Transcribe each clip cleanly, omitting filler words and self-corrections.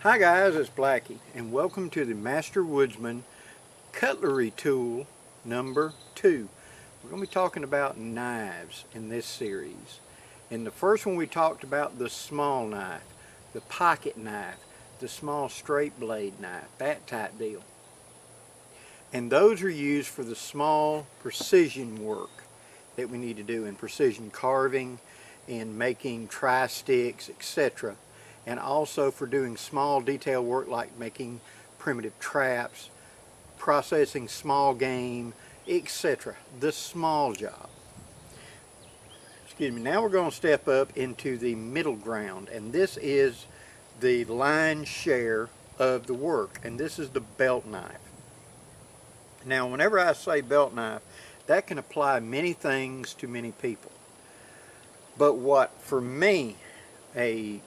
Hi guys, it's Blackie and welcome to the Masterwoodsman cutlery tool number 2. We're going to be talking about knives in this series. In the first one we talked about the small knife, the pocket knife, the small straight blade knife, that type deal. And those are used for the small precision work that we need to do in precision carving, in making tri-sticks, etc. And also for doing small detail work like making primitive traps, processing small game, etc. The small job. Excuse me. Now we're going to step up into the middle ground, and this is the lion's share of the work, and this is the belt knife. Now whenever I say belt knife, that can apply many things to many people. But what for me a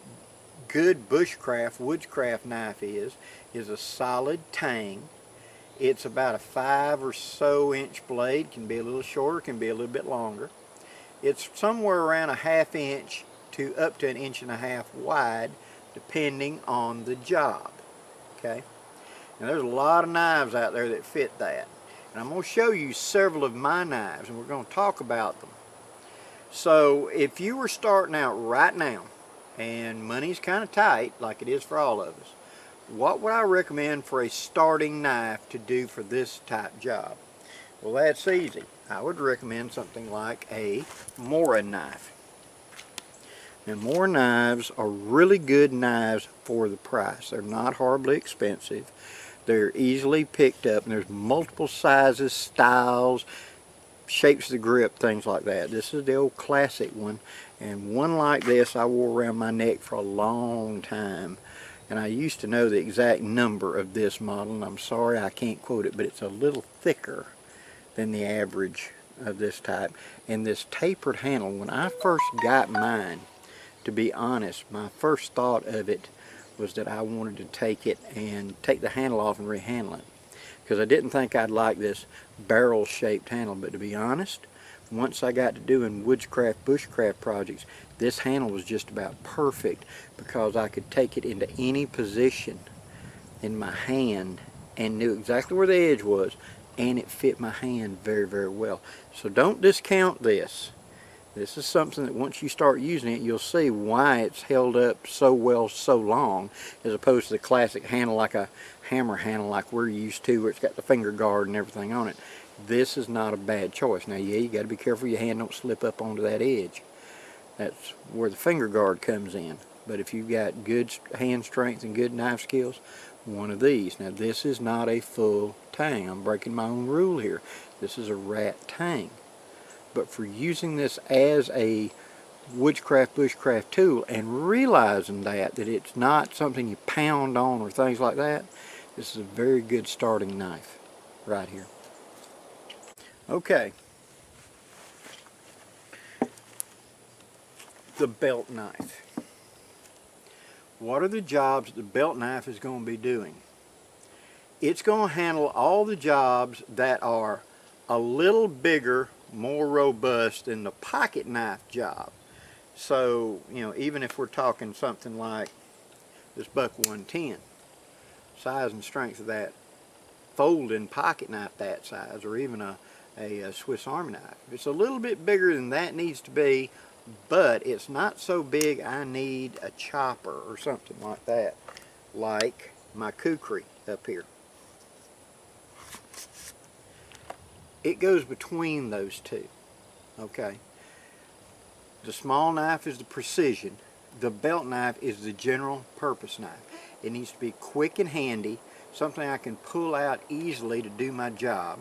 good bushcraft, woodscraft knife is a solid tang. It's about a 5 or so inch blade, can be a little shorter, can be a little bit longer. It's somewhere around a 1/2 inch to up to 1.5 inches wide, depending on the job. Okay. Now there's a lot of knives out there that fit that. And I'm going to show you several of my knives and we're going to talk about them. So if you were starting out right now and money's kind of tight like it is for all of us, what would I recommend for a starting knife to do for this type job? Well, that's easy. I would recommend something like a Mora knife. And Mora knives are really good knives for the price. They're not horribly expensive. They're easily picked up, and there's multiple sizes, styles, shapes of the grip, things like that. This is the old classic one, and one like this I wore around my neck for a long time, and I used to know the exact number of this model, and I'm sorry I can't quote it, but it's a little thicker than the average of this type. And this tapered handle, when I first got mine, to be honest, my first thought of it was that I wanted to take it and take the handle off and rehandle it, because I didn't think I'd like this barrel shaped handle. But to be honest, once I got to doing Woodscraft, Bushcraft projects, this handle was just about perfect, because I could take it into any position in my hand and knew exactly where the edge was, and it fit my hand very, very well. So don't discount this. This is something that once you start using it, you'll see why it's held up so well so long, as opposed to the classic handle like a hammer handle like we're used to, where it's got the finger guard and everything on it. This is not a bad choice. Now, yeah, you got to be careful your hand don't slip up onto that edge. That's where the finger guard comes in. But if you've got good hand strength and good knife skills, one of these. Now, this is not a full tang. I'm breaking my own rule here. This is a rat tang. But for using this as a Woodcraft, Bushcraft tool, and realizing that it's not something you pound on or things like that, this is a very good starting knife right here. Okay, the belt knife. What are the jobs the belt knife is going to be doing? It's going to handle all the jobs that are a little bigger, more robust than the pocket knife job. So, you know, even if we're talking something like this Buck 110, size and strength of that folding pocket knife that size, or even a Swiss Army knife, it's a little bit bigger than that needs to be, but it's not so big I need a chopper or something like that, like my kukri up here. It goes between those two. Okay, the small knife is the precision, the belt knife is the general purpose knife. It needs to be quick and handy, something I can pull out easily to do my job.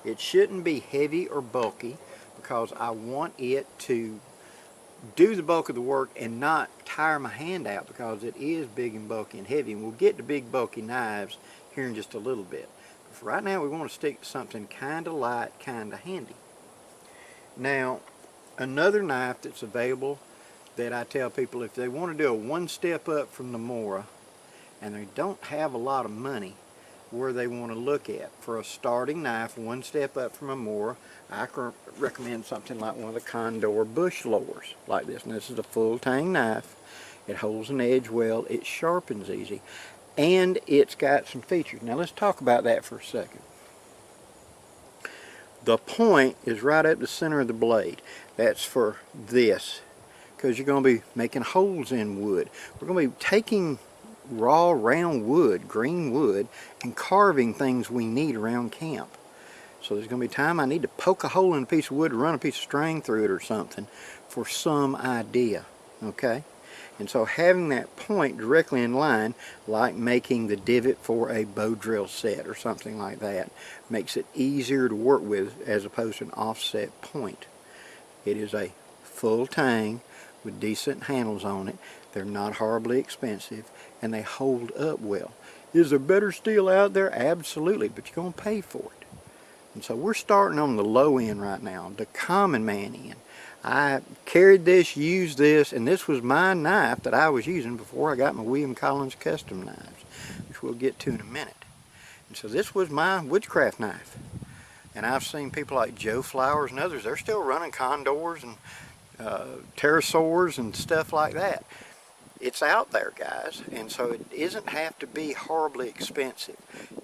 It shouldn't be heavy or bulky, because I want it to do the bulk of the work and not tire my hand out, because it is big and bulky and heavy, and we'll get to big bulky knives here in just a little bit. But for right now we want to stick to something kind of light, kind of handy. Now, another knife that's available that I tell people if they want to do a one step up from the Mora and they don't have a lot of money, where they want to look at for a starting knife one step up from a Mora, I recommend something like one of the Condor bush lowers like this. And this is a full tang knife. It holds an edge well, it sharpens easy, and it's got some features. Now let's talk about that for a second. The point is right at the center of the blade. That's for this, because you're going to be making holes in wood. We're going to be taking raw round wood, green wood, and carving things we need around camp. So there's going to be time I need to poke a hole in a piece of wood, run a piece of string through it or something for some idea, okay? And so having that point directly in line, like making the divot for a bow drill set or something like that, makes it easier to work with as opposed to an offset point. It is a full tang with decent handles on it. They're not horribly expensive, and they hold up well. Is there better steel out there? Absolutely, but you're going to pay for it. And so we're starting on the low end right now, the common man end. I carried this, used this, and this was my knife that I was using before I got my William Collins custom knives, which we'll get to in a minute. And so this was my Woodscraft knife. And I've seen people like Joe Flowers and others, they're still running condors and pterosaurs and stuff like that. It's out there, guys, and so it doesn't have to be horribly expensive.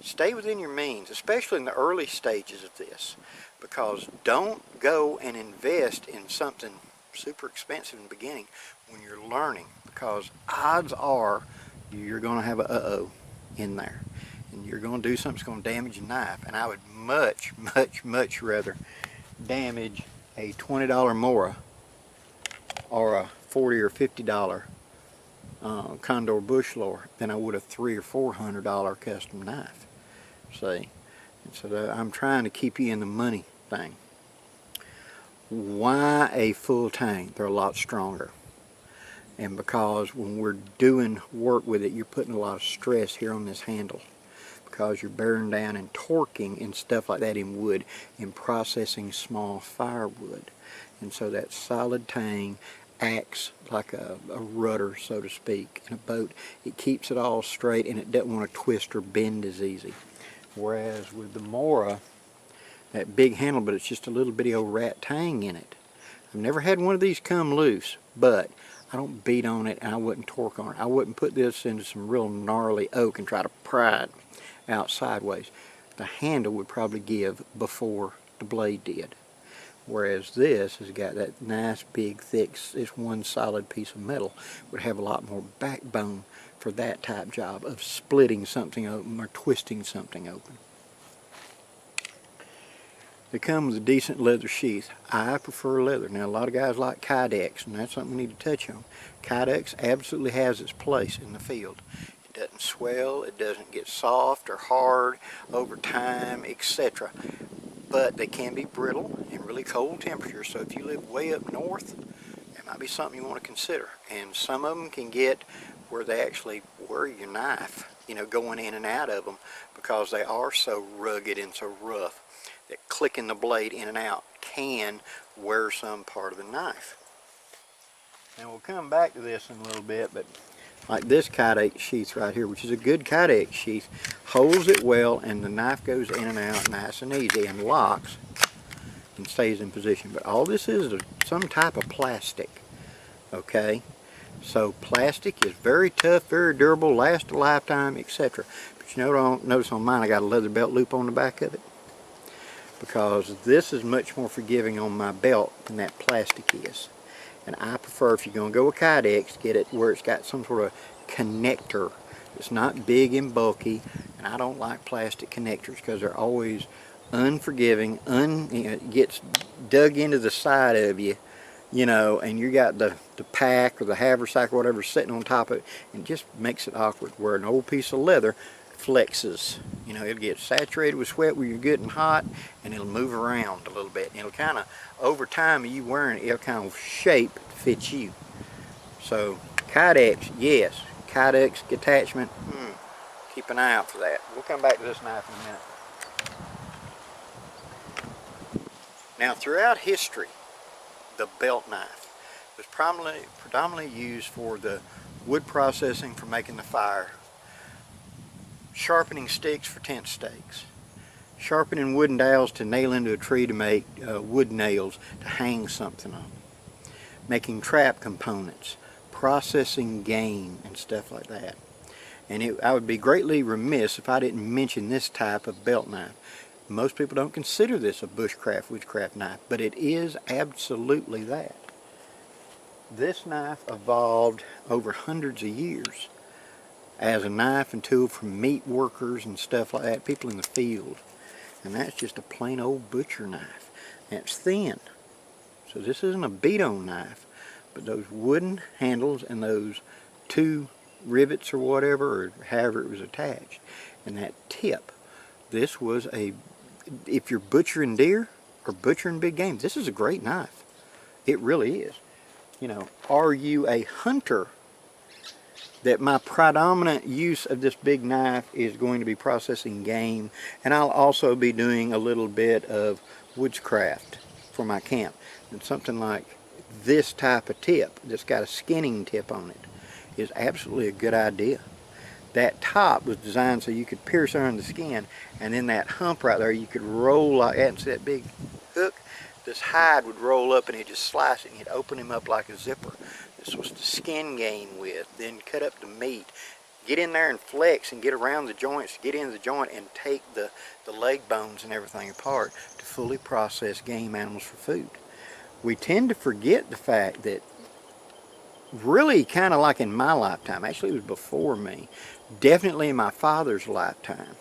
Stay within your means, especially in the early stages of this, because don't go and invest in something super expensive in the beginning when you're learning, because odds are you're going to have a uh-oh in there, and you're going to do something that's going to damage your knife. And I would much, much, much rather damage a $20 Mora or a $40 or $50 Condor bush lower than I would a $300 or $400 custom knife. See, and so I'm trying to keep you in the money thing. Why a full tang? They're a lot stronger, and because when we're doing work with it, you're putting a lot of stress here on this handle, because you're bearing down and torquing and stuff like that in wood and processing small firewood. And so that solid tang acts like a rudder, so to speak, in a boat. It keeps it all straight, and it doesn't want to twist or bend as easy. Whereas with the Mora, that big handle, but it's just a little bitty old rat tang in it. I've never had one of these come loose, but I don't beat on it, and I wouldn't torque on it. I wouldn't put this into some real gnarly oak and try to pry it out sideways. The handle would probably give before the blade did. Whereas this has got that nice big thick, it's one solid piece of metal, would have a lot more backbone for that type job of splitting something open or twisting something open. They come with a decent leather sheath. I prefer leather. Now a lot of guys like Kydex, and that's something we need to touch on. Kydex absolutely has its place in the field. It doesn't swell, it doesn't get soft or hard over time, etc. But they can be brittle in really cold temperatures, so if you live way up north, that might be something you want to consider. And some of them can get where they actually worry your knife, you know, going in and out of them, because they are so rugged and so rough that clicking the blade in and out can wear some part of the knife. Now we'll come back to this in a little bit, but like this Kydex sheath right here, which is a good Kydex sheath, holds it well, and the knife goes in and out nice and easy and locks and stays in position. But all this is some type of plastic, okay? So plastic is very tough, very durable, lasts a lifetime, etc. But you know, notice on mine I got a leather belt loop on the back of it, because this is much more forgiving on my belt than that plastic is. And I prefer, if you're going to go with Kydex, get it where it's got some sort of connector. It's not big and bulky, and I don't like plastic connectors because they're always unforgiving, it gets dug into the side of you, you know, and you got the pack or the haversack or whatever sitting on top of it, and it just makes it awkward. Where an old piece of leather flexes, you know, it'll get saturated with sweat where you're getting hot, and it'll move around a little bit. And it'll kind of, over time you wearing it, it'll kind of shape to fit you. So Kydex, yes. Kydex attachment, keep an eye out for that. We'll come back to this knife in a minute. Now throughout history, the belt knife was predominantly used for the wood processing for making the fire, sharpening sticks for tent stakes, sharpening wooden dowels to nail into a tree to make wood nails to hang something on, making trap components, processing game and stuff like that. And I would be greatly remiss if I didn't mention this type of belt knife. Most people don't consider this a bushcraft, woodcraft knife, but it is absolutely that. This knife evolved over hundreds of years as a knife and tool for meat workers and stuff like that, people in the field. And that's just a plain old butcher knife. And it's thin. So this isn't a beat-on knife, but those wooden handles and those two rivets or whatever, or however it was attached, and that tip. This was if you're butchering deer or butchering big game, this is a great knife. It really is. You know, are you a hunter? That my predominant use of this big knife is going to be processing game, and I'll also be doing a little bit of woodscraft for my camp. And something like this type of tip that's got a skinning tip on it is absolutely a good idea. That top was designed so you could pierce under the skin, and then that hump right there you could roll like that, and see that big hook? This hide would roll up and he'd just slice it and you'd open him up like a zipper. This was the skin game with, then cut up the meat, get in there and flex and get around the joints, get into the joint and take the leg bones and everything apart to fully process game animals for food. We tend to forget the fact that really kind of like in my lifetime, actually it was before me, definitely in my father's lifetime,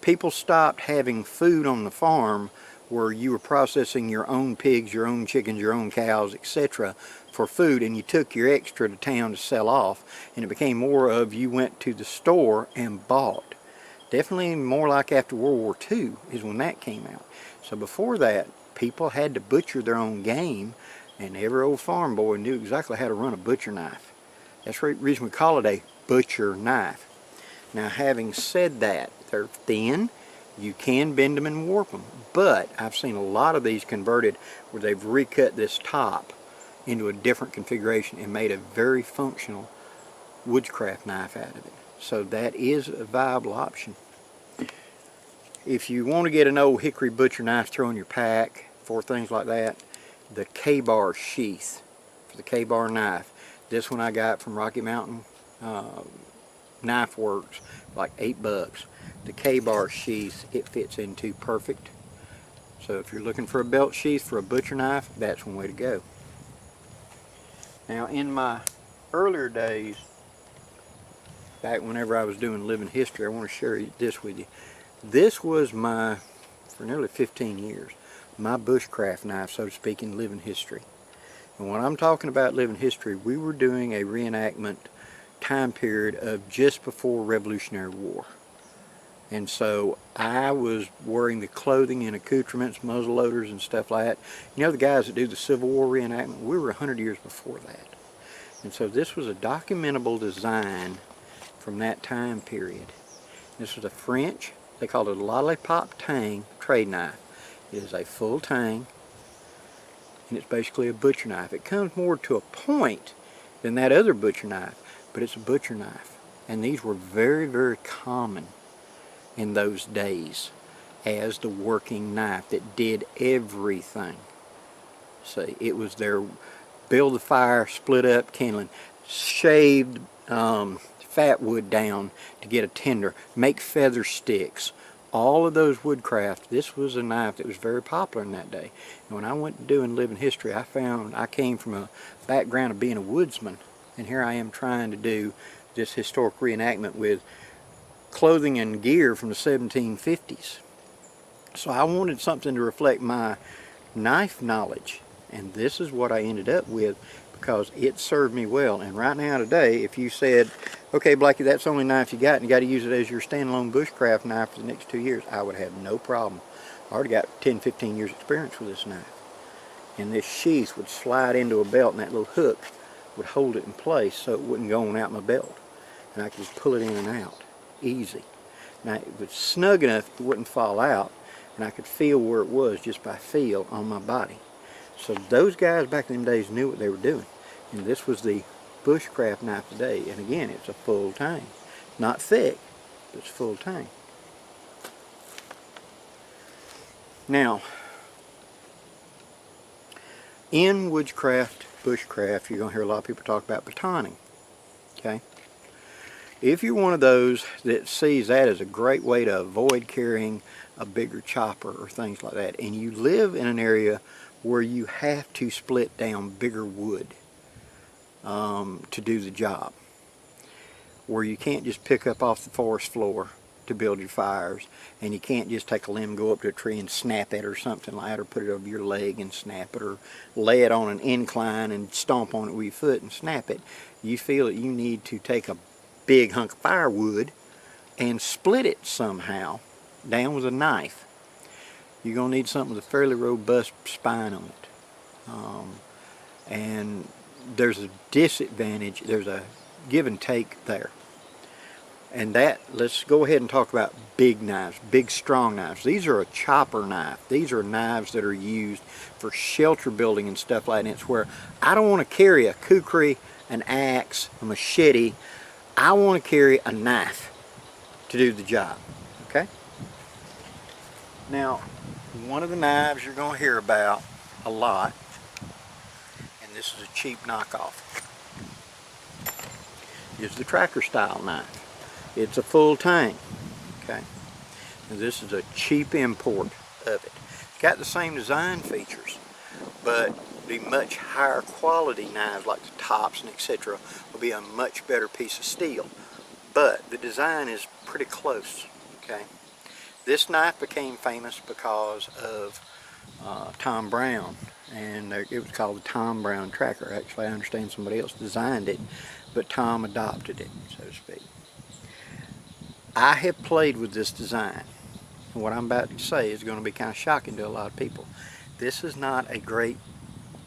people stopped having food on the farm where you were processing your own pigs, your own chickens, your own cows, etc. for food, and you took your extra to town to sell off, and it became more of you went to the store and bought. Definitely more like after World War II is when that came out. So before that, people had to butcher their own game, and every old farm boy knew exactly how to run a butcher knife. That's the reason we call it a butcher knife. Now, having said that, they're thin. You can bend them and warp them, but I've seen a lot of these converted where they've recut this top into a different configuration and made a very functional woodscraft knife out of it. So that is a viable option. If you want to get an old hickory butcher knife to throw in your pack for things like that, the K-bar sheath for the K-bar knife. This one I got from Rocky Mountain Knife Works, like $8. The K-bar sheath, it fits into perfect. So if you're looking for a belt sheath for a butcher knife, that's one way to go. Now, in my earlier days, back whenever I was doing living history, I want to share this with you. This was for nearly 15 years, my bushcraft knife, so to speak, in living history. And when I'm talking about living history, we were doing a reenactment time period of just before Revolutionary War. And so I was wearing the clothing and accoutrements, muzzle loaders and stuff like that. You know, the guys that do the Civil War reenactment, we were 100 years before that. And so this was a documentable design from that time period. This was a French, they called it a lollipop tang trade knife. It is a full tang, and it's basically a butcher knife. It comes more to a point than that other butcher knife, but it's a butcher knife. And these were very, very common in those days as the working knife that did everything. See, it was their build the fire, split up kindling, shaved fat wood down to get a tinder, make feather sticks, all of those woodcraft. This was a knife that was very popular in that day. And when I went doing living history, I found I came from a background of being a woodsman, and here I am trying to do this historic reenactment with clothing and gear from the 1750s. So I wanted something to reflect my knife knowledge, and this is what I ended up with because it served me well. And right now today, if you said, okay Blackie, that's the only knife you got and you got to use it as your standalone bushcraft knife for the next 2 years, I would have no problem. I already got 10-15 years experience with this knife. And this sheath would slide into a belt, and that little hook would hold it in place so it wouldn't go on out my belt, and I could just pull it in and out easy. Now it was snug enough it wouldn't fall out, and I could feel where it was just by feel on my body. So those guys back in them days knew what they were doing, and this was the bushcraft knife today. And again, it's a full tang, not thick, but it's full tang. Now, in Woodcraft bushcraft, you're going to hear a lot of people talk about batoning. Okay? If you're one of those that sees that as a great way to avoid carrying a bigger chopper or things like that, and you live in an area where you have to split down bigger wood to do the job, where you can't just pick up off the forest floor to build your fires, and you can't just take a limb, go up to a tree and snap it or something like that, or put it over your leg and snap it, or lay it on an incline and stomp on it with your foot and snap it. You feel that you need to take a big hunk of firewood and split it somehow down with a knife. You're going to need something with a fairly robust spine on it. And there's a disadvantage, there's a give and take there. And that, let's go ahead and talk about big knives, big strong knives. These are a chopper knife. These are knives that are used for shelter building and stuff like that. It's where I don't want to carry a kukri, an axe, a machete. I want to carry a knife to do the job, okay? Now, one of the knives you're going to hear about a lot, and this is a cheap knockoff, is the tracker style knife. It's a full tang, okay? And this is a cheap import of it. It's got the same design features, but the much higher quality knives like the tops and etc. will be a much better piece of steel. But the design is pretty close, okay? This knife became famous because of Tom Brown, and it was called the Tom Brown Tracker. Actually, I understand somebody else designed it, but Tom adopted it, so to speak. I have played with this design, and what I'm about to say is going to be kind of shocking to a lot of people. This is not a great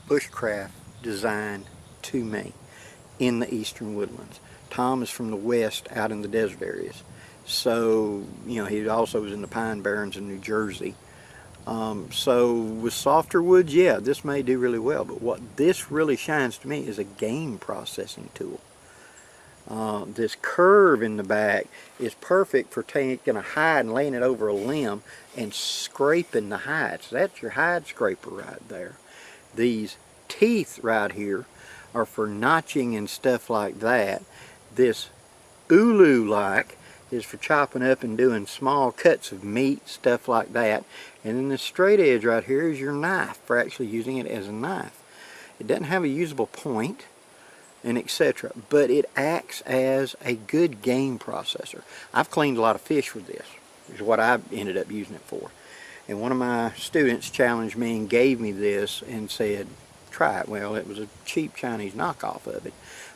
bushcraft design to me in the eastern woodlands. Tom is from the west, out in the desert areas. So, you know, he also was in the Pine Barrens in New Jersey. So with softer woods, yeah, this may do really well, but what this really shines to me is a game processing tool. This curve in the back is perfect for taking a hide and laying it over a limb and scraping the hide. So that's your hide scraper right there. These teeth right here are for notching and stuff like that. This ulu-like is for chopping up and doing small cuts of meat, stuff like that. And then the straight edge right here is your knife, for actually using it as a knife. It doesn't have a usable point, and etc., but it acts as a good game processor. I've cleaned a lot of fish with this, is what I ended up using it for. And one of my students challenged me and gave me this and said, try it. Well, it was a cheap Chinese knockoff of it,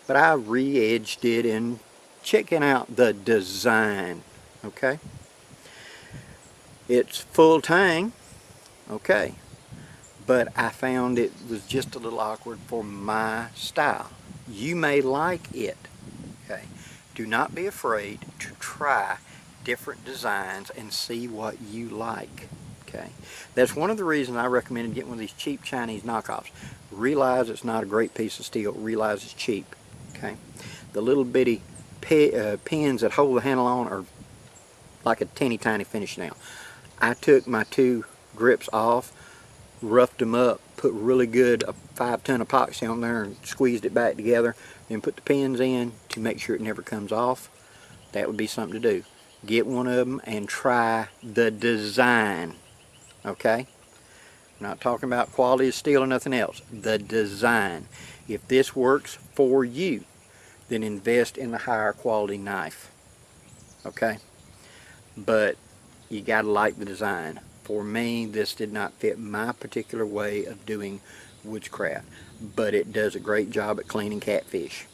but I re-edged it and checking out the design, okay? It's full tang, okay, but I found it was just a little awkward for my style. You may like it, okay? Do not be afraid to try different designs and see what you like, okay? That's one of the reasons I recommended getting one of these cheap Chinese knockoffs. Realize it's not a great piece of steel, realize it's cheap, okay? The little bitty pins that hold the handle on are like a teeny tiny finish nail. I took my two grips off, roughed them up, put really good 5-ton epoxy on there and squeezed it back together, then put the pins in to make sure it never comes off. That would be something to do. Get one of them and try the design, okay? I'm not talking about quality of steel or nothing else. The design. If this works for you, then invest in the higher quality knife, okay? But you gotta like the design. For me, this did not fit my particular way of doing woodscraft, but it does a great job at cleaning catfish.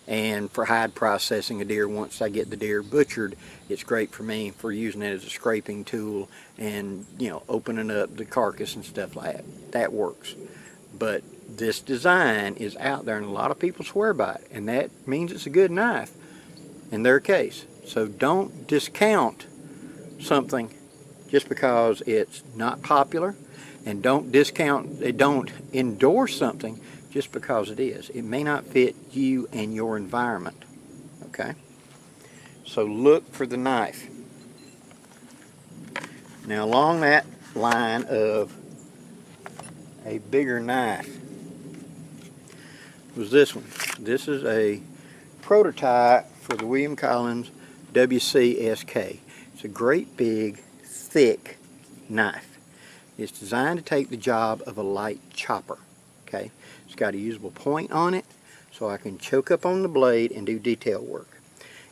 And for hide processing a deer, once I get the deer butchered, it's great for me for using it as a scraping tool and, you know, opening up the carcass and stuff like that. That works. But this design is out there and a lot of people swear by it, and that means it's a good knife in their case. So don't discount something just because it's not popular, and don't endorse something just because it is. It may not fit you and your environment, okay? So look for the knife. Now along that line of a bigger knife, was this one. This is a prototype for the William Collins WCSK. It's a great big thick knife. It's designed to take the job of a light chopper. Okay, it's got a usable point on it so I can choke up on the blade and do detail work.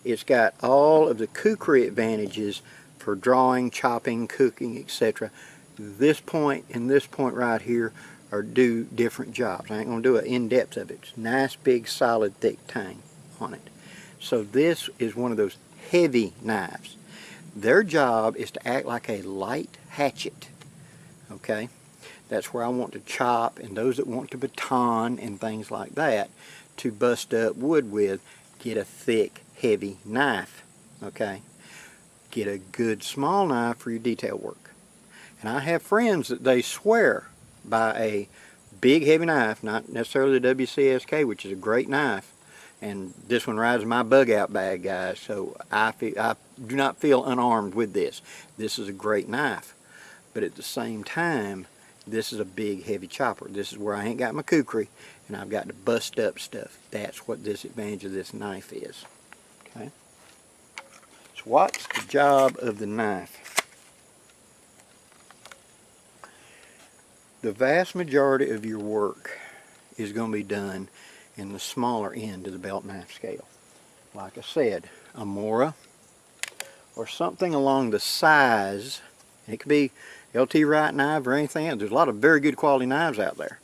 It's got all of the kukri advantages for drawing, chopping, cooking, etc. This point and this point right here are do different jobs. I ain't going to do an in-depth of it. It's nice, big, solid, thick tang on it. So this is one of those heavy knives. Their job is to act like a light hatchet. Okay? That's where I want to chop, and those that want to baton and things like that to bust up wood with, get a thick, heavy knife. Okay? Get a good small knife for your detail work. And I have friends that they swear by a big heavy knife, not necessarily the WCSK, which is a great knife, and this one rides my bug out bag, guys, so I do not feel unarmed with this. This is a great knife, but at the same time, this is a big heavy chopper. This is where I ain't got my kukri and I've got to bust up stuff. That's what this advantage of this knife is. Okay, so what's the job of the knife? The vast majority of your work is going to be done in the smaller end of the belt knife scale. Like I said, a Mora or something along the size. It could be LT Wright knife or anything else. There's a lot of very good quality knives out there.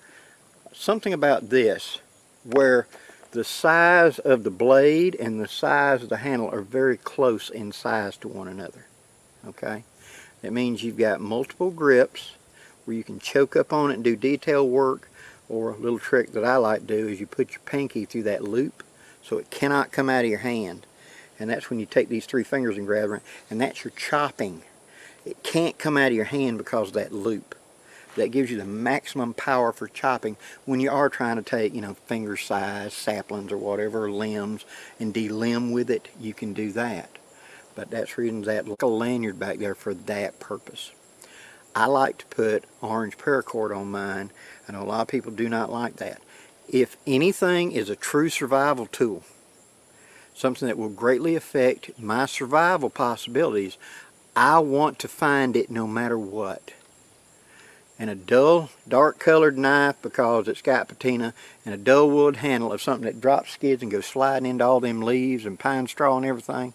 Something about this where the size of the blade and the size of the handle are very close in size to one another. Okay? That means you've got multiple grips where you can choke up on it and do detail work, or a little trick that I like to do is you put your pinky through that loop so it cannot come out of your hand. And that's when you take these three fingers and grab it, and that's your chopping. It can't come out of your hand because of that loop. That gives you the maximum power for chopping when you are trying to take, you know, finger size saplings or whatever, limbs, and delimb with it. You can do that. But that's the reason that little lanyard back there for that purpose. I like to put orange paracord on mine. I know a lot of people do not like that. If anything is a true survival tool, something that will greatly affect my survival possibilities, I want to find it no matter what. And a dull, dark colored knife, because it's got patina, and a dull wood handle of something that drops skids and goes sliding into all them leaves and pine straw and everything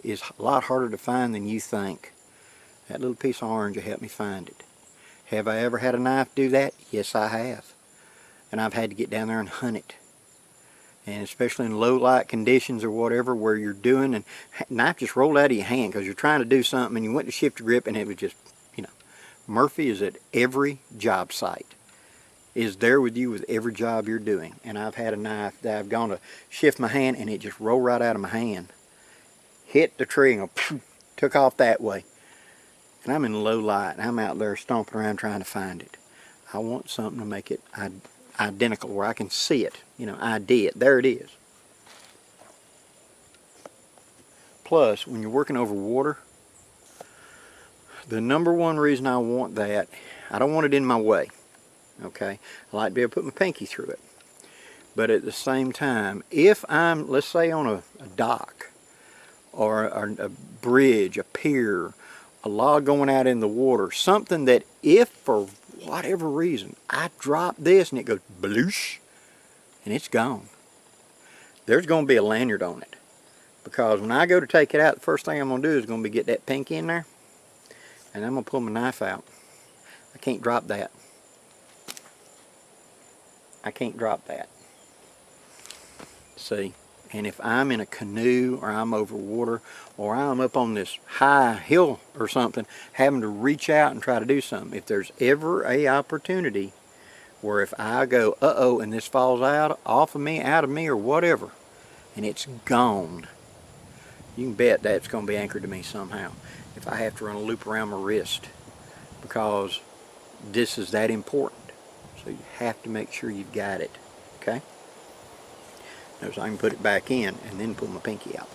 is a lot harder to find than you think. That little piece of orange will help me find it. Have I ever had a knife do that? Yes, I have. And I've had to get down there and hunt it. And especially in low light conditions or whatever, where you're doing, and knife just rolled out of your hand because you're trying to do something and you went to shift your grip and it was just, you know. Murphy is at every job site. Is there with you with every job you're doing. And I've had a knife that I've gone to shift my hand and it just rolled right out of my hand. Hit the tree and took off that way. And I'm in low light and I'm out there stomping around trying to find it. I want something to make it identical where I can see it. You know, ID it. There it is. Plus, when you're working over water, the number one reason I want that, I don't want it in my way. Okay? I like to be able to put my pinky through it. But at the same time, if I'm, let's say on a dock or a bridge, a pier, a log going out in the water, something that if for whatever reason I drop this and it goes bloosh and it's gone, there's going to be a lanyard on it. Because when I go to take it out, the first thing I'm going to do is going to be get that pinky in there and I'm going to pull my knife out. I can't drop that. I can't drop that. See? And if I'm in a canoe or I'm over water or I'm up on this high hill or something, having to reach out and try to do something, if there's ever a opportunity where if I go, uh-oh, and this falls out off of me, out of me, or whatever, and it's gone, you can bet that's going to be anchored to me somehow. If I have to run a loop around my wrist, because this is that important. So you have to make sure you've got it, okay? So I can put it back in and then pull my pinky out.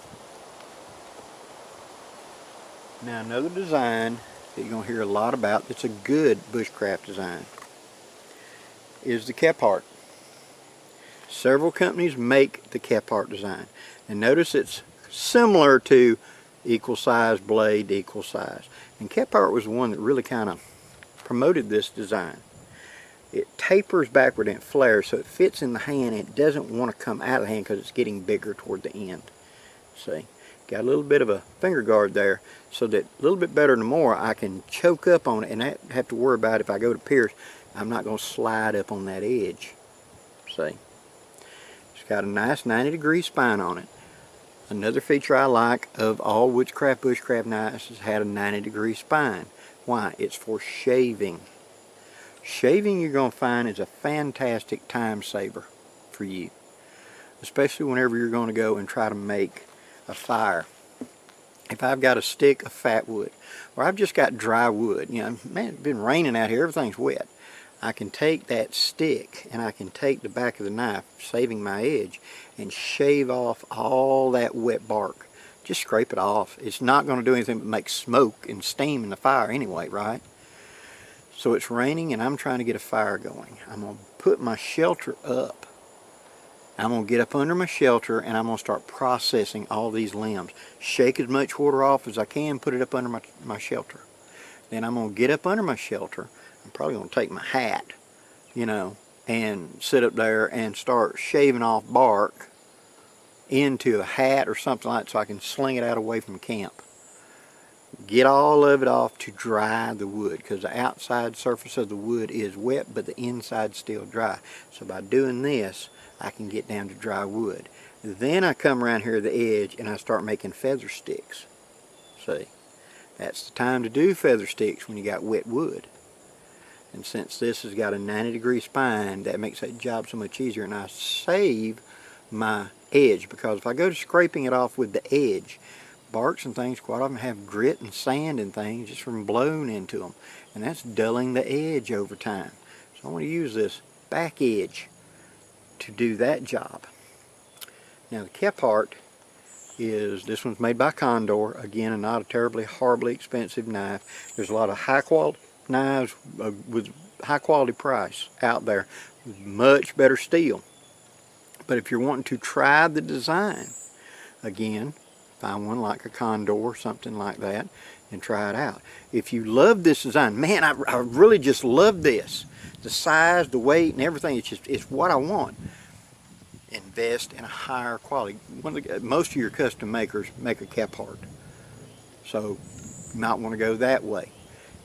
Now another design that you're going to hear a lot about that's a good bushcraft design is the Kephart. Several companies make the Kephart design. And notice it's similar to equal size blade, equal size. And Kephart was the one that really kind of promoted this design. It tapers backward and it flares so it fits in the hand and it doesn't want to come out of the hand because it's getting bigger toward the end. See, got a little bit of a finger guard there so that a little bit better than more I can choke up on it and I have to worry about if I go to pierce, I'm not going to slide up on that edge. See, it's got a nice 90-degree spine on it. Another feature I like of all Woodscraft Bushcraft knives is had a 90-degree spine. Why? It's for shaving. Shaving, you're going to find, is a fantastic time saver for you, especially whenever you're going to go and try to make a fire. If I've got a stick of fat wood, or I've just got dry wood, you know, man, it's been raining out here, everything's wet. I can take that stick and I can take the back of the knife, saving my edge, and shave off all that wet bark. Just scrape it off. It's not going to do anything but make smoke and steam in the fire anyway, right? So it's raining and I'm trying to get a fire going. I'm going to put my shelter up. I'm going to get up under my shelter and I'm going to start processing all these limbs. Shake as much water off as I can, put it up under my shelter. Then I'm going to get up under my shelter. I'm probably going to take my hat, you know, and sit up there and start shaving off bark into a hat or something like that so I can sling it out away from camp. Get all of it off to dry the wood because the outside surface of the wood is wet but the inside's still dry. So by doing this, I can get down to dry wood. Then I come around here to the edge and I start making feather sticks. See, that's the time to do feather sticks when you got wet wood. And since this has got a 90-degree spine, that makes that job so much easier, and I save my edge because if I go to scraping it off with the edge, barks and things quite often have grit and sand and things just from blowing into them, and that's dulling the edge over time. So I want to use this back edge to do that job. Now the Kephart is, this one's made by Condor, again not a terribly horribly expensive knife. There's a lot of high quality knives with high quality price out there with much better steel. But if you're wanting to try the design, again, find one like a Condor or something like that and try it out. If you love this design, man, I really just love this. The size, the weight, and everything, it's what I want. Invest in a higher quality. Most of your custom makers make a Kephart. So you might want to go that way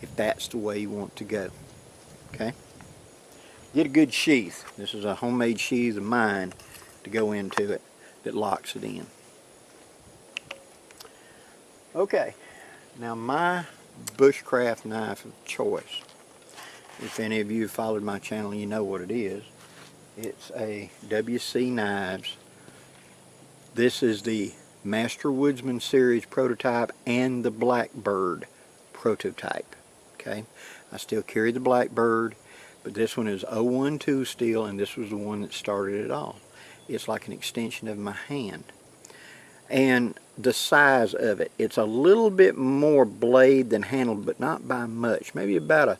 if that's the way you want to go. Okay? Get a good sheath. This is a homemade sheath of mine to go into it that locks it in. Okay, now my Bushcraft knife of choice, if any of you have followed my channel, you know what it is. It's a WC Knives. This is the Masterwoodsman series prototype and the Blackbird prototype. Okay, I still carry the Blackbird, but this one is 01 tool steel, and this was the one that started it all. It's like an extension of my hand. And the size of it, it's a little bit more blade than handle, but not by much, maybe about a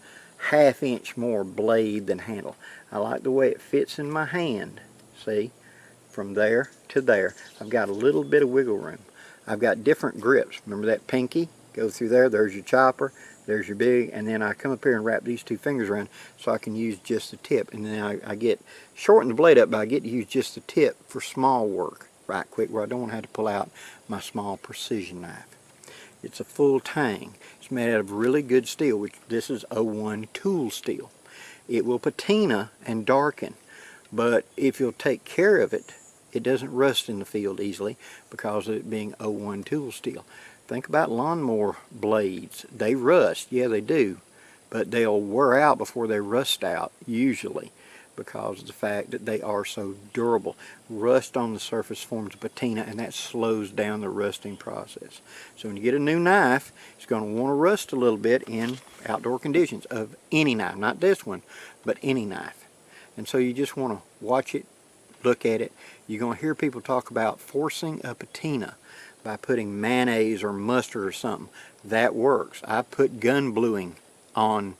½ inch more blade than handle. I like the way it fits in my hand. See, from there to there, I've got a little bit of wiggle room. I've got different grips. Remember that pinky? Go through there, there's your chopper, there's your big, and then I come up here and wrap these two fingers around so I can use just the tip. And then I get, shorten the blade up, but I get to use just the tip for small work right quick where I don't want to have to pull out my small precision knife. It's a full tang. It's made out of really good steel, which this is 01 tool steel. It will patina and darken, but if you'll take care of it, it doesn't rust in the field easily because of it being 01 tool steel. Think about lawnmower blades. They rust, yeah they do, but they'll wear out before they rust out usually because of the fact that they are so durable. Rust on the surface forms a patina, and that slows down the rusting process. So when you get a new knife, it's going to want to rust a little bit in outdoor conditions of any knife, not this one, but any knife. And so you just want to watch it, look at it. You're going to hear people talk about forcing a patina by putting mayonnaise or mustard or something. That works. I put gun bluing on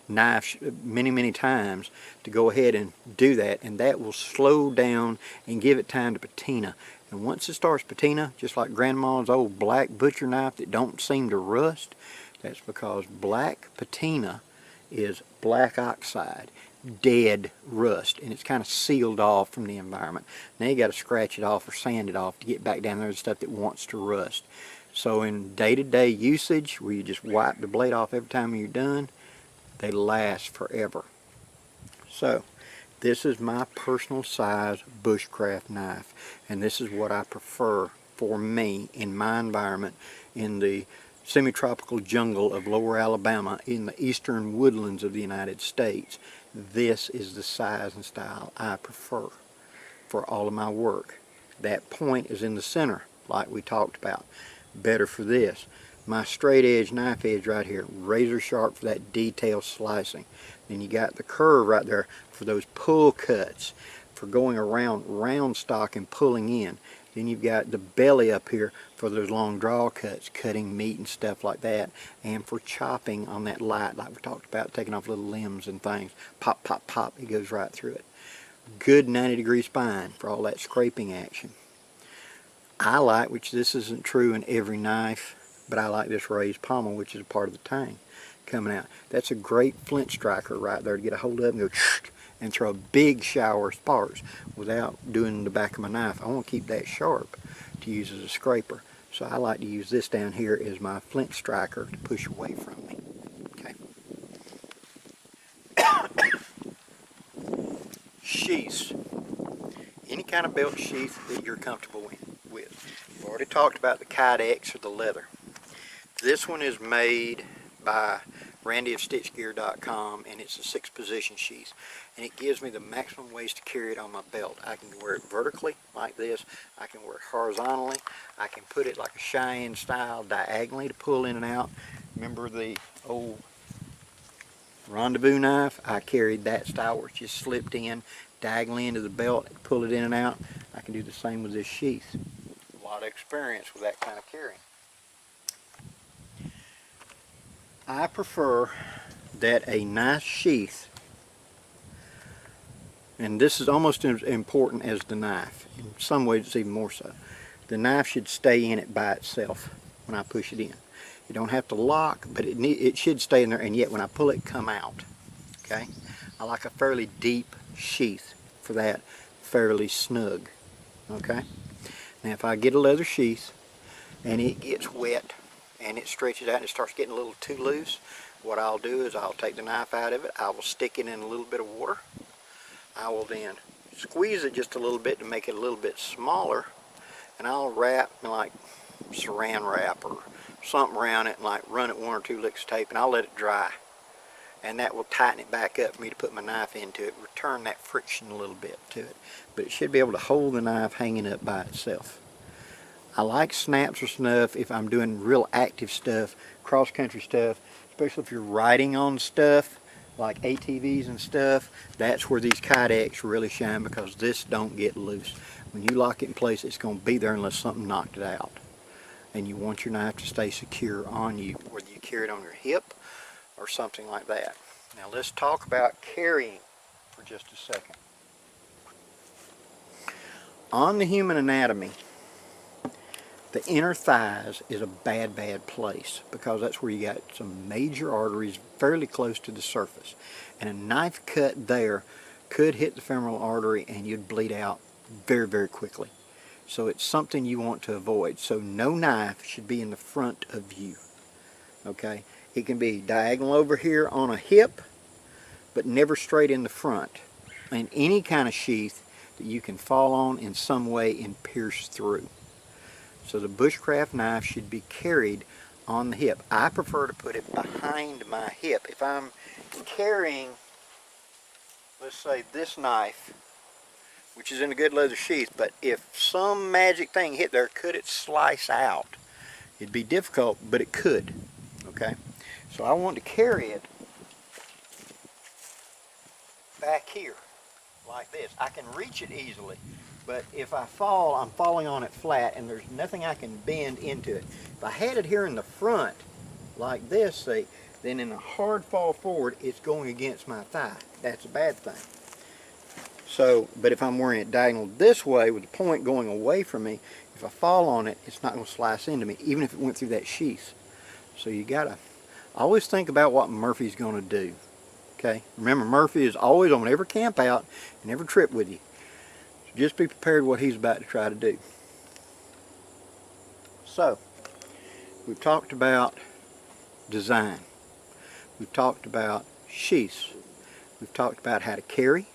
knife many times to go ahead and do that, and that will slow down and give it time to patina. And once it starts patina, just like grandma's old black butcher knife that don't seem to rust, that's because black patina is black oxide, dead rust, and it's kind of sealed off from the environment. Now you got to scratch it off or sand it off to get back down there to stuff that wants to rust. So in day-to-day usage, where you just wipe the blade off every time you're done, they last forever. So this is my personal size bushcraft knife, and this is what I prefer for me in my environment in the semi-tropical jungle of lower Alabama in the eastern woodlands of the United States. This is the size and style I prefer for all of my work. That point is in the center, like we talked about. Better for this. My straight edge knife edge right here, razor sharp for that detail slicing. Then you got the curve right there for those pull cuts, for going around round stock and pulling in. Then you've got the belly up here for those long draw cuts, cutting meat and stuff like that, and for chopping on that light, like we talked about, taking off little limbs and things. Pop, pop, pop, it goes right through it. Good 90-degree spine for all that scraping action. I like, which this isn't true in every knife, but I like this raised pommel, which is a part of the tang coming out. That's a great flint striker right there to get a hold of and go and throw a big shower of sparks without doing the back of my knife. I want to keep that sharp to use as a scraper. So I like to use this down here as my flint striker to push away from me. Okay. Sheaths. Any kind of belt sheath that you're comfortable with. We've already talked about the Kydex or the leather. This one is made by Randy of StitchGear.com, and it's a 6-position sheath, and it gives me the maximum ways to carry it on my belt. I can wear it vertically like this, I can wear it horizontally, I can put it like a Cheyenne style diagonally to pull in and out. Remember the old rendezvous knife? I carried that style where it just slipped in diagonally into the belt and pull it in and out. I can do the same with this sheath. A lot of experience with that kind of carrying. I prefer that a nice sheath, and this is almost as important as the knife. In some ways it's even more so. The knife should stay in it by itself when I push it in. You don't have to lock, but it should stay in there, and yet when I pull it, come out. Okay? I like a fairly deep sheath for that, fairly snug. Okay? Now if I get a leather sheath and it gets wet and it stretches out and it starts getting a little too loose, what I'll do is I'll take the knife out of it, I will stick it in a little bit of water, I will then squeeze it just a little bit to make it a little bit smaller, and I'll wrap like saran wrap or something around it and like run it 1 or 2 licks of tape, and I'll let it dry, and that will tighten it back up for me to put my knife into it, return that friction a little bit to it, but it should be able to hold the knife hanging up by itself. I like snaps or snuff if I'm doing real active stuff, cross-country stuff, especially if you're riding on stuff like ATVs and stuff. That's where these Kydex really shine, because this don't get loose. When you lock it in place, it's going to be there unless something knocked it out. And you want your knife to stay secure on you, whether you carry it on your hip or something like that. Now let's talk about carrying for just a second. On the human anatomy, the inner thighs is a bad place, because that's where you got some major arteries fairly close to the surface. And a knife cut there could hit the femoral artery and you'd bleed out very quickly. So it's something you want to avoid. So no knife should be in the front of you. Okay? It can be diagonal over here on a hip, but never straight in the front. And any kind of sheath that you can fall on in some way and pierce through. So the bushcraft knife should be carried on the hip. I prefer to put it behind my hip. If I'm carrying, let's say this knife, which is in a good leather sheath, but if some magic thing hit there, could it slice out? It'd be difficult, but it could. Okay? So I want to carry it back here like this. I can reach it easily. But if I fall, I'm falling on it flat, and there's nothing I can bend into it. If I had it here in the front, like this, see, then in a hard fall forward, it's going against my thigh. That's a bad thing. So, but if I'm wearing it diagonal this way with the point going away from me, if I fall on it, it's not going to slice into me, even if it went through that sheath. So you gotta always think about what Murphy's going to do. Okay? Remember, Murphy is always on every camp out and every trip with you. So just be prepared what he's about to try to do. So, we've talked about design. We've talked about sheaths. We've talked about how to carry.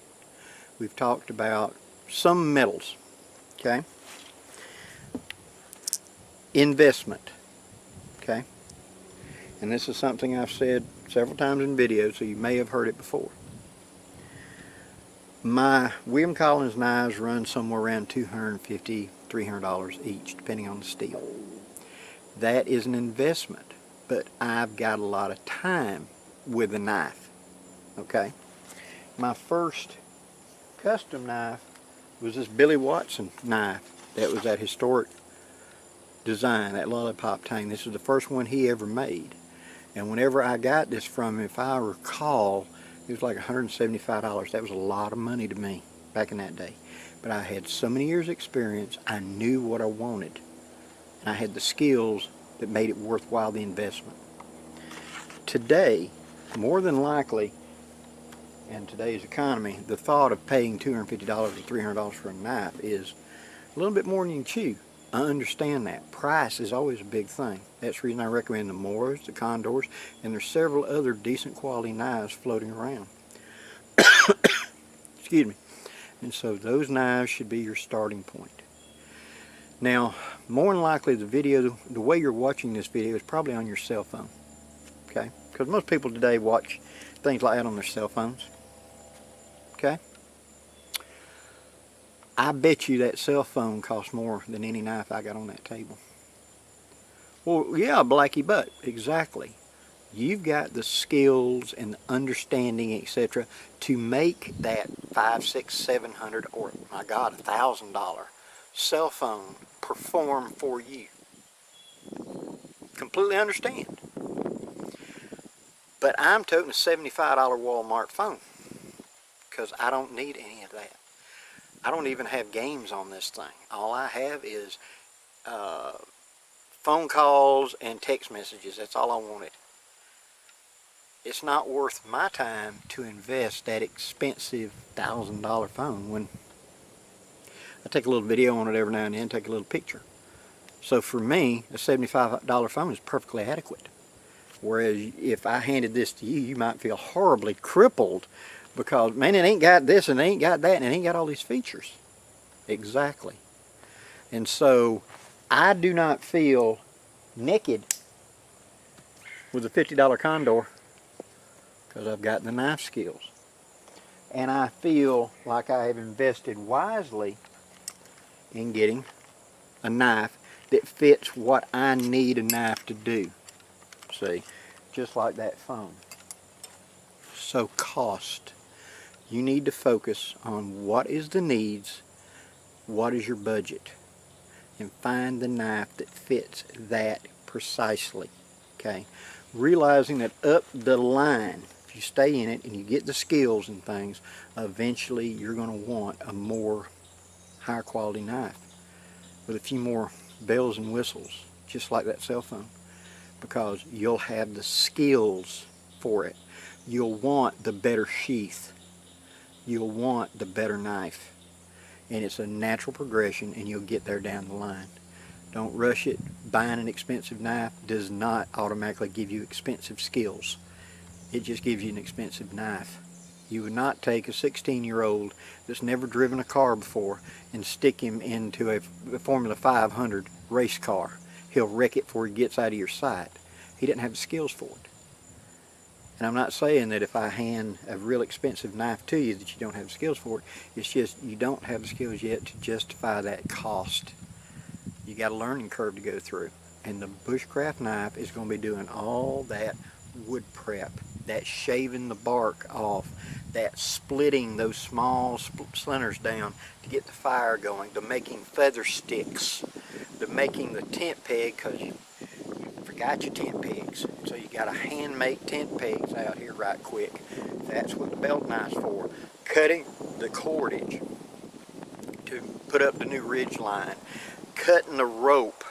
We've talked about some metals. Okay? Investment. Okay? And this is something I've said several times in videos, so you may have heard it before. My William Collins knives run somewhere around $250, $300 each, depending on the steel. That is an investment, but I've got a lot of time with the knife. Okay? My first custom knife was this Billy Watson knife that was that historic design, that lollipop tang. This is the first one he ever made. And whenever I got this from him, if I recall, it was like $175. That was a lot of money to me back in that day. But I had so many years experience, I knew what I wanted. And I had the skills that made it worthwhile, the investment. Today, more than likely, in today's economy, the thought of paying $250 or $300 for a knife is a little bit more than you can chew. I understand that. Price is always a big thing. That's the reason I recommend the Moors, the Condors, and there's several other decent quality knives floating around. Excuse me. And so those knives should be your starting point. Now, more than likely the way you're watching this video is probably on your cell phone. Okay? Because most people today watch things like that on their cell phones. Okay? I bet you that cell phone costs more than any knife I got on that table. Well, yeah, Blackie, but exactly. You've got the skills and the understanding, etc., to make that $500, $600, $700, or my God, $1,000 cell phone perform for you. Completely understand. But I'm toting a $75 Walmart phone because I don't need any of that. I don't even have games on this thing. All I have is phone calls and text messages. That's all I wanted. It's not worth my time to invest that expensive $1,000 phone when I take a little video on it every now and then, take a little picture. So for me, a $75 phone is perfectly adequate. Whereas if I handed this to you, you might feel horribly crippled because, man, it ain't got this and it ain't got that and it ain't got all these features. Exactly. And so I do not feel naked with a $50 Condor because I've got the knife skills. And I feel like I have invested wisely in getting a knife that fits what I need a knife to do. See, just like that phone. So cost. You need to focus on what is the needs, what is your budget, and find the knife that fits that precisely. Okay? Realizing that up the line, if you stay in it and you get the skills and things, eventually you're going to want a more higher quality knife with a few more bells and whistles, just like that cell phone, because you'll have the skills for it. You'll want the better sheath. You'll want the better knife. And it's a natural progression and you'll get there down the line. Don't rush it. Buying an expensive knife does not automatically give you expensive skills. It just gives you an expensive knife. You would not take a 16-year-old that's never driven a car before and stick him into a Formula 500 race car. He'll wreck it before he gets out of your sight. He didn't have the skills for it. And I'm not saying that if I hand a real expensive knife to you that you don't have the skills for it. It's just you don't have the skills yet to justify that cost. You got a learning curve to go through. And the Bushcraft knife is going to be doing all that wood prep, that shaving the bark off, that splitting those small splinters down to get the fire going, to making feather sticks, to making the tent peg, because got your tent pegs. So you got to hand make tent pegs out here right quick. That's what the belt knife's for. Cutting the cordage to put up the new ridge line. Cutting the rope,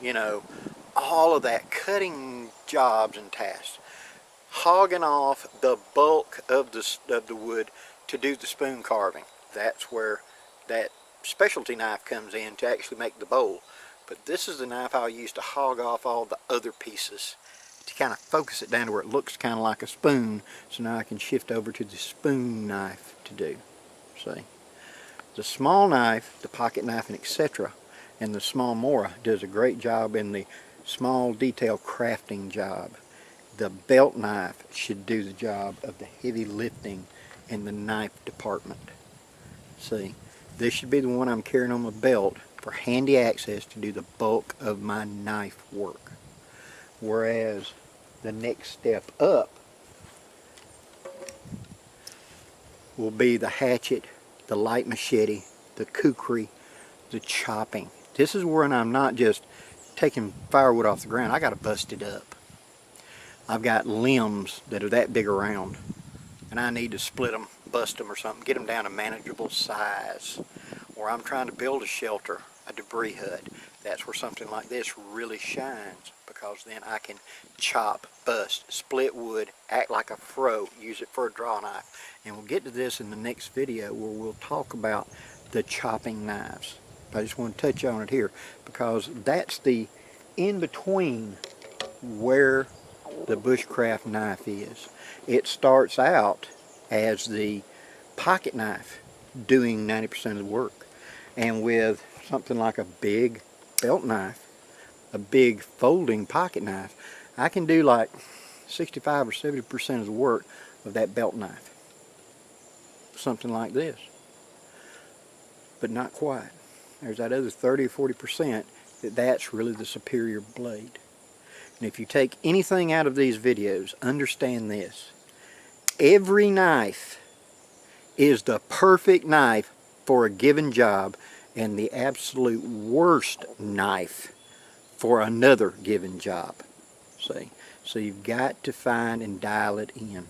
you know, all of that. Cutting jobs and tasks. Hogging off the bulk of the wood to do the spoon carving. That's where that specialty knife comes in to actually make the bowl. But this is the knife I'll use to hog off all the other pieces to kind of focus it down to where it looks kind of like a spoon. So now I can shift over to the spoon knife to do. See? The small knife, the pocket knife, and etc. and the small Mora does a great job in the small detail crafting job. The belt knife should do the job of the heavy lifting in the knife department. See, this should be the one I'm carrying on my belt for handy access to do the bulk of my knife work. Whereas the next step up will be the hatchet, the light machete, the kukri, the chopping. This is where I'm not just taking firewood off the ground. I got to bust it up. I've got limbs that are that big around, and I need to split them, bust them or something, get them down to manageable size. Or I'm trying to build a shelter, a debris hut. That's where something like this really shines, because then I can chop, bust, split wood, act like a fro, use it for a draw knife. And we'll get to this in the next video where we'll talk about the chopping knives. I just want to touch on it here because that's the in-between where the bushcraft knife is. It starts out as the pocket knife doing 90% of the work, and with something like a big belt knife, a big folding pocket knife, I can do like 65 or 70% of the work of that belt knife. Something like this, but not quite. There's that other 30 or 40% that's really the superior blade. And if you take anything out of these videos, understand this. Every knife is the perfect knife for a given job and the absolute worst knife for another given job. See? So you've got to find and dial it in.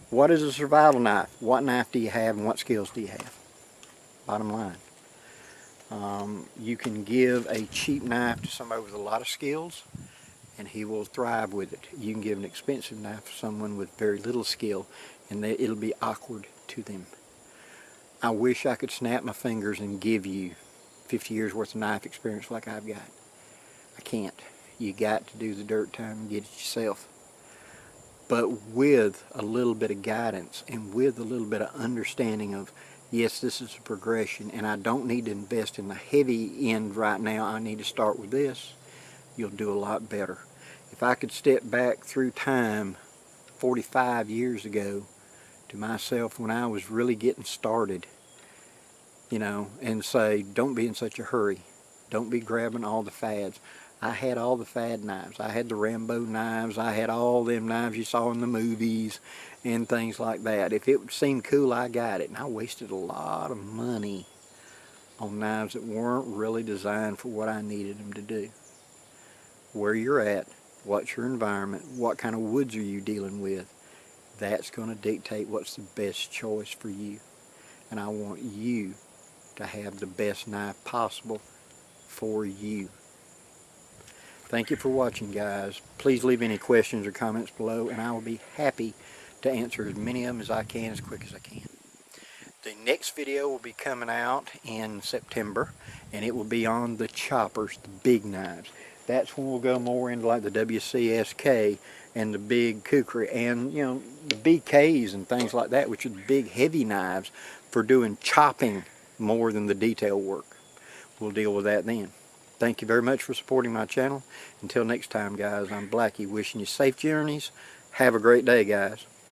What is a survival knife? What knife do you have and what skills do you have? Bottom line. You can give a cheap knife to somebody with a lot of skills and he will thrive with it. You can give an expensive knife to someone with very little skill and it'll be awkward to them. I wish I could snap my fingers and give you 50 years worth of knife experience like I've got. I can't. You got to do the dirt time and get it yourself. But with a little bit of guidance and with a little bit of understanding of, yes, this is a progression and I don't need to invest in the heavy end right now, I need to start with this, you'll do a lot better. If I could step back through time 45 years ago to myself when I was really getting started, you know, and say, don't be in such a hurry. Don't be grabbing all the fads. I had all the fad knives. I had the Rambo knives. I had all them knives you saw in the movies and things like that. If it seemed cool, I got it. And I wasted a lot of money on knives that weren't really designed for what I needed them to do. Where you're at, what's your environment, what kind of woods are you dealing with, that's going to dictate what's the best choice for you. And I want you to have the best knife possible for you. Thank you for watching, guys. Please leave any questions or comments below and I will be happy to answer as many of them as I can as quick as I can. The next video will be coming out in September and it will be on the choppers, the big knives. That's when we'll go more into like the WCSK and the big kukri and, you know, the BKs and things like that, which are the big heavy knives for doing chopping more than the detail work. We'll deal with that then. Thank you very much for supporting my channel. Until next time, guys, I'm Blackie wishing you safe journeys. Have a great day, guys.